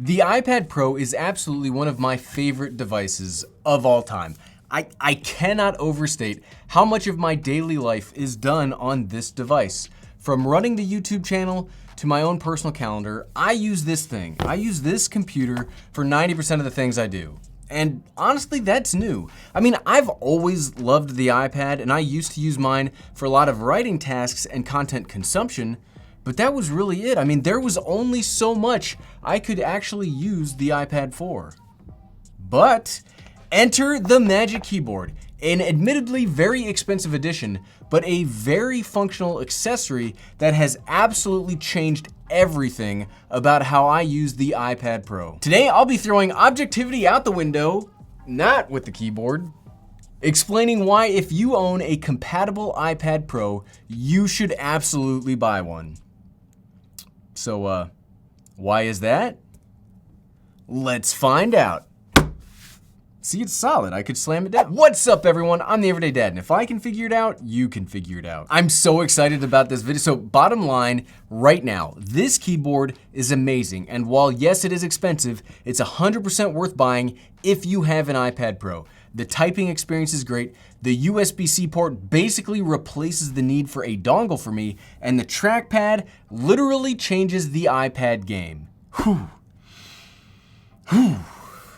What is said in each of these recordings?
The iPad Pro is absolutely one of my favorite devices of all time. I cannot overstate how much of my daily life is done on this device. From running the YouTube channel to my own personal calendar, I use this thing. I use this computer for 90% of the things I do. And honestly, that's new. I mean, I've always loved the iPad, and I used to use mine for a lot of writing tasks and content consumption, but that was really it. I mean, there was only so much I could actually use the iPad for. But enter the Magic Keyboard, an admittedly very expensive addition, but a very functional accessory that has absolutely changed everything about how I use the iPad Pro. Today, I'll be throwing objectivity out the window, not with the keyboard, explaining why if you own a compatible iPad Pro, you should absolutely buy one. So, why is that? Let's find out. See, it's solid. I could slam it down. What's up, everyone? I'm the Everyday Dad, and if I can figure it out, you can figure it out. I'm so excited about this video. So bottom line, right now, this keyboard is amazing. And while yes, it is expensive, it's 100% worth buying if you have an iPad Pro. The typing experience is great. The USB-C port basically replaces the need for a dongle for me, and the trackpad literally changes the iPad game. Whew. Whew.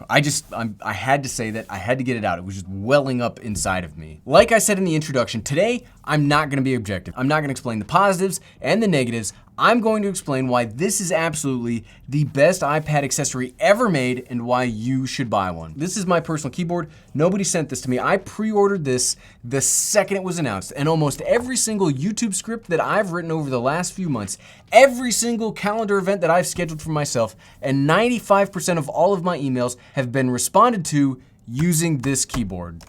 I had to say that. I had to get it out. It was just welling up inside of me. Like I said in the introduction, today, I'm not gonna be objective. I'm not gonna explain the positives and the negatives. I'm going to explain why this is absolutely the best iPad accessory ever made and why you should buy one. This is my personal keyboard. Nobody sent this to me. I pre-ordered this the second it was announced, and almost every single YouTube script that I've written over the last few months, every single calendar event that I've scheduled for myself, and 95% of all of my emails have been responded to using this keyboard.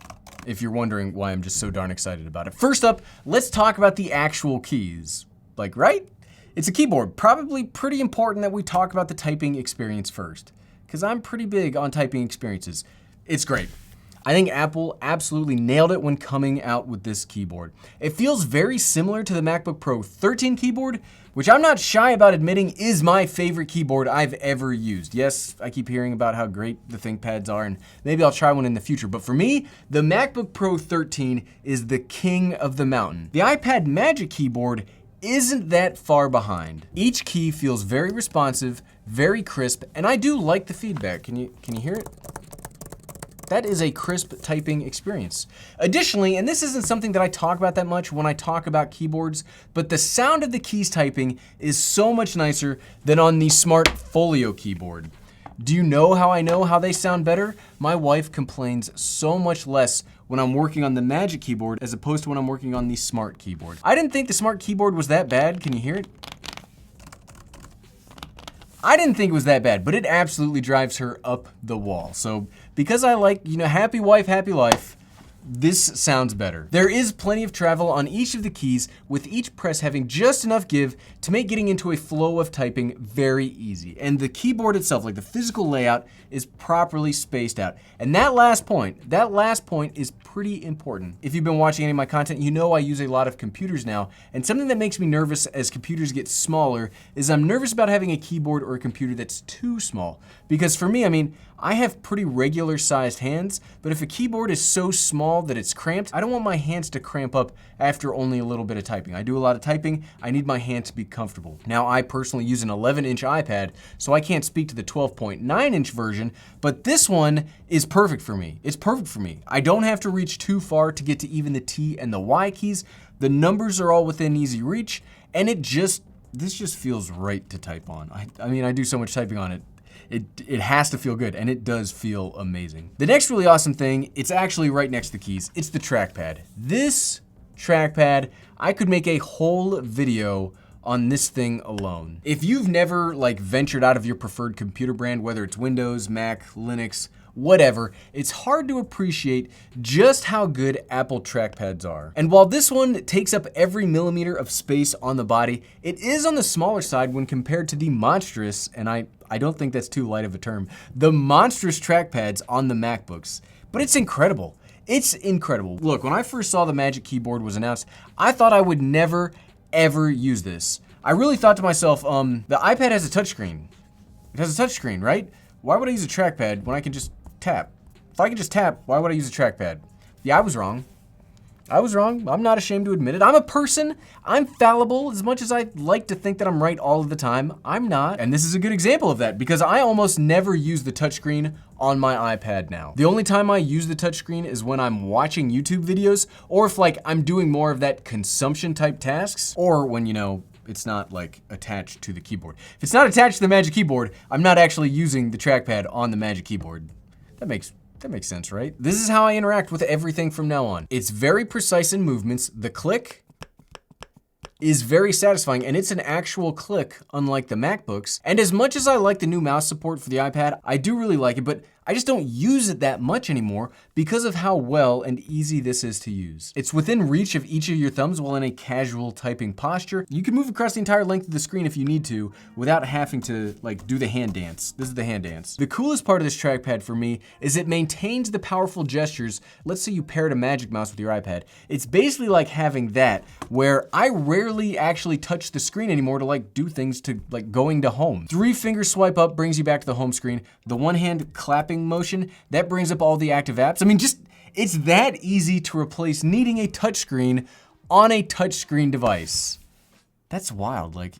If you're wondering why I'm just so darn excited about it. First up, let's talk about the actual keys. Like, right? It's a keyboard. Probably pretty important that we talk about the typing experience first, because I'm pretty big on typing experiences. It's great. I think Apple absolutely nailed it when coming out with this keyboard. It feels very similar to the MacBook Pro 13 keyboard, which I'm not shy about admitting is my favorite keyboard I've ever used. Yes, I keep hearing about how great the ThinkPads are, and maybe I'll try one in the future, but for me, the MacBook Pro 13 is the king of the mountain. The iPad Magic Keyboard isn't that far behind. Each key feels very responsive, very crisp, and I do like the feedback. Can you hear it? That is a crisp typing experience. Additionally, and this isn't something that I talk about that much when I talk about keyboards, but the sound of the keys typing is so much nicer than on the Smart Folio keyboard. Do you know how they sound better? My wife complains so much less when I'm working on the Magic Keyboard as opposed to when I'm working on the Smart Keyboard. I didn't think the Smart Keyboard was that bad. Can you hear it? I didn't think it was that bad, but it absolutely drives her up the wall. So because I like, happy wife, happy life, this sounds better. There is plenty of travel on each of the keys, with each press having just enough give to make getting into a flow of typing very easy. And the keyboard itself, like the physical layout, is properly spaced out. And that last point is pretty important. If you've been watching any of my content, you know I use a lot of computers now, and something that makes me nervous as computers get smaller is I'm nervous about having a keyboard or a computer that's too small. Because for me, I have pretty regular sized hands, but if a keyboard is so small that it's cramped, I don't want my hands to cramp up after only a little bit of typing. I do a lot of typing, I need my hand to be comfortable. Now, I personally use an 11-inch iPad, so I can't speak to the 12.9-inch version, but this one is perfect for me. It's perfect for me. I don't have to reach too far to get to even the T and the Y keys. The numbers are all within easy reach, and this just feels right to type on. I do so much typing on it. It has to feel good, and it does feel amazing. The next really awesome thing, it's actually right next to the keys. It's the trackpad. This trackpad, I could make a whole video on this thing alone. If you've never ventured out of your preferred computer brand, whether it's Windows, Mac, Linux, whatever, it's hard to appreciate just how good Apple trackpads are. And while this one takes up every millimeter of space on the body, it is on the smaller side when compared to the monstrous, and I don't think that's too light of a term, the monstrous trackpads on the MacBooks. But it's incredible. It's incredible. Look, when I first saw the Magic Keyboard was announced, I thought I would never, ever use this. I really thought to myself, the iPad has a touchscreen. It has a touchscreen, right? Why would I use a trackpad when I can just tap? If I can just tap, why would I use a trackpad? Yeah, I was wrong. I was wrong. I'm not ashamed to admit it. I'm a person. I'm fallible. As much as I like to think that I'm right all of the time, I'm not. And this is a good example of that because I almost never use the touchscreen on my iPad now. The only time I use the touchscreen is when I'm watching YouTube videos or if like I'm doing more of that consumption type tasks or when, you know, it's not like attached to the keyboard. If it's not attached to the Magic Keyboard, I'm not actually using the trackpad on the Magic Keyboard. That makes sense, right? This is how I interact with everything from now on. It's very precise in movements. The click is very satisfying and it's an actual click unlike the MacBooks. And as much as I like the new mouse support for the iPad, I do really like it, but I just don't use it that much anymore because of how well and easy this is to use. It's within reach of each of your thumbs while in a casual typing posture. You can move across the entire length of the screen if you need to without having to like do the hand dance. This is the hand dance. The coolest part of this trackpad for me is it maintains the powerful gestures. Let's say you paired a Magic Mouse with your iPad. It's basically like having that where I rarely actually touch the screen anymore to like do things to like going to home. 3-finger swipe up brings you back to the home screen. The one hand clapping motion, that brings up all the active apps. I mean, just, it's that easy to replace needing a touchscreen on a touchscreen device. That's wild, like,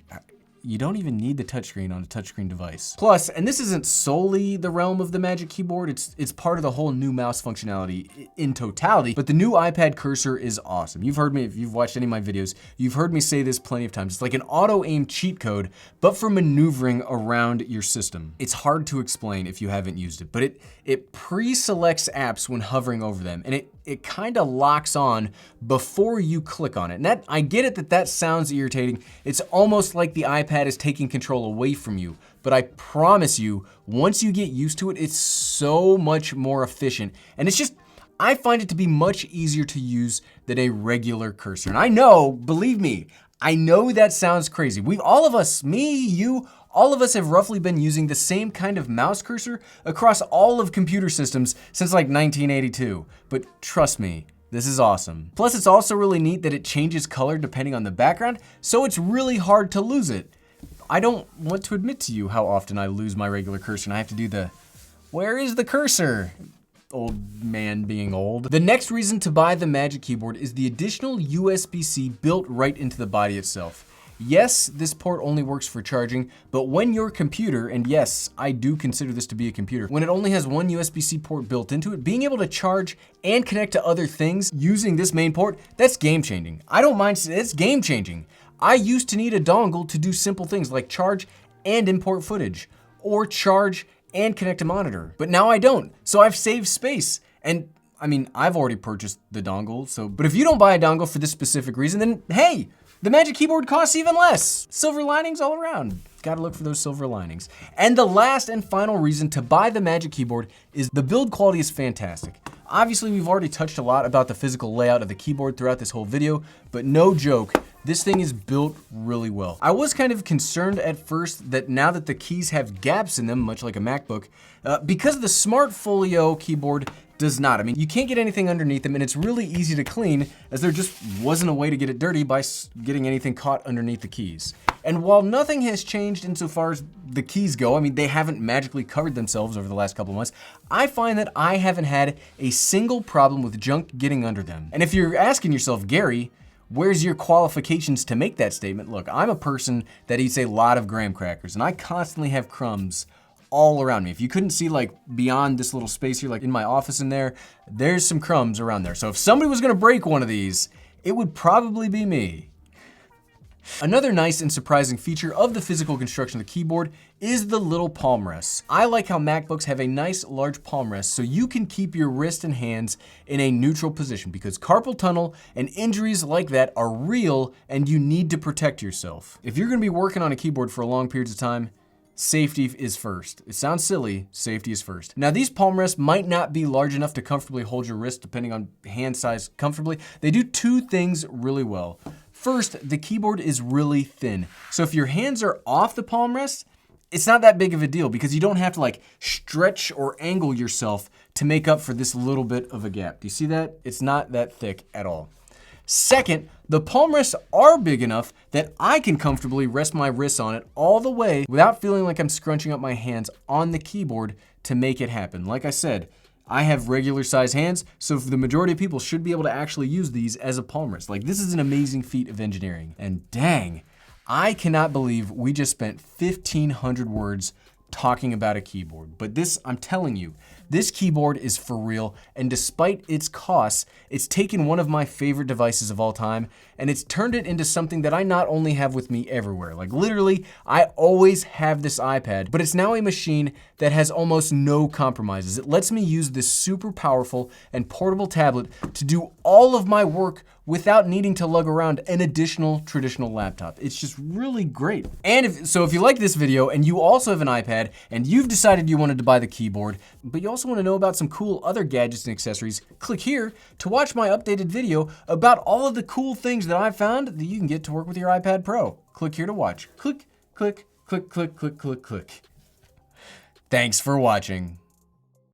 you don't even need the touchscreen on a touchscreen device. Plus, and this isn't solely the realm of the Magic Keyboard, it's part of the whole new mouse functionality in totality, but the new iPad cursor is awesome. You've heard me, if you've watched any of my videos, you've heard me say this plenty of times. It's like an auto-aim cheat code, but for maneuvering around your system. It's hard to explain if you haven't used it, but it pre-selects apps when hovering over them, and it kind of locks on before you click on it. And that, I get it that sounds irritating. It's almost like the iPad is taking control away from you, but I promise you, once you get used to it, it's so much more efficient. And it's just, I find it to be much easier to use than a regular cursor. And I know, believe me, I know that sounds crazy. All of us, me, you, all of us have roughly been using the same kind of mouse cursor across all of computer systems since like 1982. But trust me, this is awesome. Plus, it's also really neat that it changes color depending on the background, so it's really hard to lose it. I don't want to admit to you how often I lose my regular cursor and I have to do the, where is the cursor? Old man being old. The next reason to buy the Magic Keyboard is the additional USB-C built right into the body itself. Yes, this port only works for charging, but when your computer, and yes, I do consider this to be a computer, when it only has one USB-C port built into it, being able to charge and connect to other things using this main port, that's game changing. I don't mind, it's game changing. I used to need a dongle to do simple things like charge and import footage, or charge and connect a monitor, but now I don't, so I've saved space. And I mean, I've already purchased the dongle, so, but if you don't buy a dongle for this specific reason, then hey, the Magic Keyboard costs even less. Silver linings all around. Gotta look for those silver linings. And the last and final reason to buy the Magic Keyboard is the build quality is fantastic. Obviously, we've already touched a lot about the physical layout of the keyboard throughout this whole video, but no joke, this thing is built really well. I was kind of concerned at first that now that the keys have gaps in them, much like a MacBook, because the Smart Folio keyboard does not. I mean, you can't get anything underneath them and it's really easy to clean as there just wasn't a way to get it dirty by getting anything caught underneath the keys. And while nothing has changed insofar as the keys go, I mean, they haven't magically covered themselves over the last couple of months, I find that I haven't had a single problem with junk getting under them. And if you're asking yourself, Gary, where's your qualifications to make that statement? Look, I'm a person that eats a lot of graham crackers and I constantly have crumbs all around me. If you couldn't see like beyond this little space here, like in my office in there, there's some crumbs around there. So if somebody was gonna break one of these, it would probably be me. Another nice and surprising feature of the physical construction of the keyboard is the little palm rests. I like how MacBooks have a nice large palm rest so you can keep your wrist and hands in a neutral position because carpal tunnel and injuries like that are real and you need to protect yourself. If you're gonna be working on a keyboard for long periods of time, safety is first. It sounds silly, safety is first. Now these palm rests might not be large enough to comfortably hold your wrist depending on hand size comfortably. They do two things really well. First, the keyboard is really thin. So if your hands are off the palm rest, it's not that big of a deal because you don't have to like stretch or angle yourself to make up for this little bit of a gap. Do you see that? It's not that thick at all. Second, the palm rests are big enough that I can comfortably rest my wrists on it all the way without feeling like I'm scrunching up my hands on the keyboard to make it happen. Like I said, I have regular size hands, so the majority of people should be able to actually use these as a palm rest. Like, this is an amazing feat of engineering. And dang, I cannot believe we just spent 1,500 words talking about a keyboard. But this, I'm telling you, this keyboard is for real, and despite its costs, it's taken one of my favorite devices of all time, and it's turned it into something that I not only have with me everywhere. Like, literally, I always have this iPad, but it's now a machine that has almost no compromises. It lets me use this super powerful and portable tablet to do all of my work without needing to lug around an additional traditional laptop. It's just really great. And if you like this video and you also have an iPad and you've decided you wanted to buy the keyboard, but you also want to know about some cool other gadgets and accessories, click here to watch my updated video about all of the cool things that I've found that you can get to work with your iPad Pro. Click here to watch. Click, click, click, click, click, click, click. Thanks for watching.